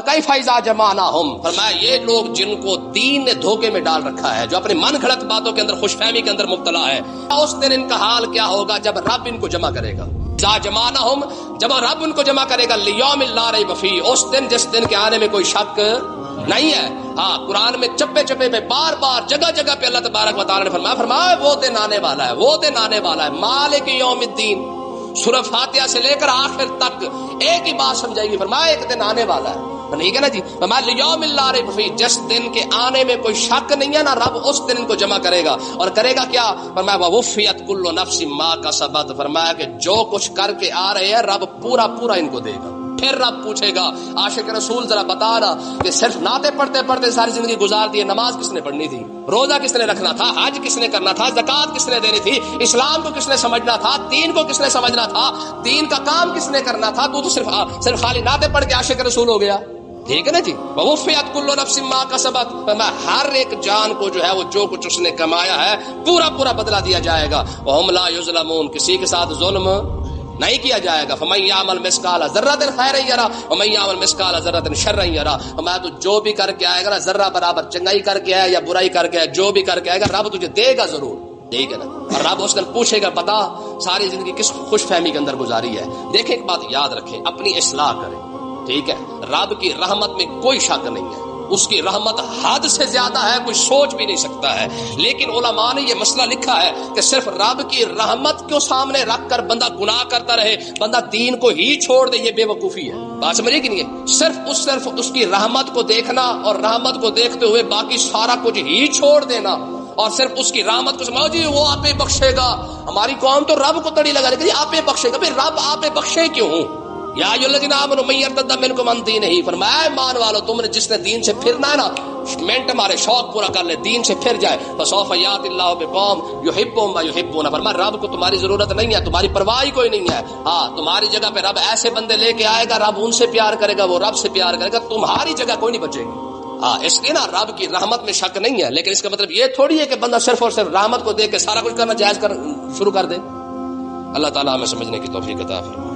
کیف اذا جمعناہم، فرمایا یہ لوگ جن کو دین نے دھوکے میں ڈال رکھا ہے، جو اپنے من گھڑت باتوں کے اندر خوش فہمی کے اندر مبتلا ہے، اس دن ان کا حال کیا ہوگا جب رب ان کو جمع کرے گا. اذا جمعناہم، جب رب ان کو جمع کرے گا، لیوم لا ریب فیہ، اس دن جس دن کے آنے میں کوئی شک نہیں ہے. ہاں قرآن میں چپے چپے پہ بار بار جگہ جگہ پہ اللہ تبارک و تعالیٰ نے فرمایا وہ دن آنے والا ہے، وہ دن آنے والا ہے. مالک یوم الدین، سورہ فاتحہ سے لے کر آخر تک ایک ہی بات سمجھائی گی، فرمایا ایک دن آنے والا ہے. ٹھیک ہے نا جی. فرمایا لیوم لا ریب فیہ، جس دن کے آنے میں کوئی شک نہیں ہے نا، رب اس دن ان کو جمع کرے گا. اور کرے گا کیا؟ فرمایا ووفیت کل نفس ما کسبت، فرمایا کہ جو کچھ کر کے آ رہے ہیں رب پورا پورا ان کو دے گا. پھر رب پوچھے گا عاشق رسول ذرا بتا رہا کہ صرف نعتیں پڑھتے پڑھتے ساری زندگی گزار دی، نماز کس نے پڑھنی تھی، روزہ کس نے رکھنا تھا، حج کس نے کرنا تھا، زکوٰۃ کس نے دینی تھی، اسلام کو کس نے سمجھنا تھا، دین کو کس نے سمجھنا تھا، دین کا کام کس نے کرنا تھا، تو صرف خالی نعتیں پڑھ کے عاشق رسول ہو گیا. ٹھیک ہے نا جی. ووفیت کل نفس ما کسبت، ہر ایک جان کو جو ہے وہ جو کچھ اس نے کمایا ہے پورا پورا بدلہ دیا جائے گا. وہم لا یظلمون، کسی کے ساتھ ظلم نہیں کیا جائے گا. فمن یعمل مثقال ذرۃ خیرا یرا ومن یعمل مثقال ذرۃ شرا یرا، میں تو جو بھی کر کے آئے گا نا، ذرہ برابر چنگائی کر کے آئے یا برائی کر کے آئے، جو بھی کر کے آئے گا رب تجھے دے گا ضرور. ٹھیک ہے نا. اور رب اس دن پوچھے گا بتا ساری زندگی کس خوش فہمی کے اندر گزاری ہے. دیکھیں ایک بات یاد رکھیں، اپنی اصلاح کریں. ٹھیک ہے. رب کی رحمت میں کوئی شک نہیں ہے، اس کی رحمت حد سے زیادہ ہے، کوئی سوچ بھی نہیں سکتا ہے. لیکن علماء نے یہ مسئلہ لکھا ہے کہ صرف رب کی رحمت کو سامنے رکھ کر بندہ گناہ کرتا رہے، بندہ دین کو ہی چھوڑ دے، یہ بے وقوفی ہے. بات سمجھے کہ نہیں ہے؟ صرف اس کی رحمت کو دیکھنا اور رحمت کو دیکھتے ہوئے باقی سارا کچھ ہی چھوڑ دینا، اور صرف اس کی رحمت کو سمجھو جی وہ آپ بخشے گا. ہماری قوم تو رب کو تڑی لگا رہی ہے، آپ بخشے گا. رب آپ بخشے کیوں؟ یا الذین آمنوا من یرتد منکم عن دینہ، فرمایا ایمان والو تم نے جس نے دین سے پھرنا ہے نا، منٹ ہمارے شوق پورا کر لے، دین سے پھر جائے، فسوف یأتی اللہ بقوم یحبهم ویحبون، فرمایا رب کو تمہاری ضرورت نہیں ہے، تمہاری پرواہ ہی کوئی نہیں ہے. ہاں تمہاری جگہ پہ رب ایسے بندے لے کے آئے گا، رب ان سے پیار کرے گا، وہ رب سے پیار کرے گا، تمہاری جگہ کوئی نہیں بچے گی. ہاں اس لیے نا رب کی رحمت میں شک نہیں ہے، لیکن اس کا مطلب یہ تھوڑی ہے کہ بندہ صرف اور صرف رحمت کو دیکھ کے سارا کچھ کرنا جائز شروع کر دے. اللہ تعالیٰ ہمیں سمجھنے کی توفیق عطا فرمائے.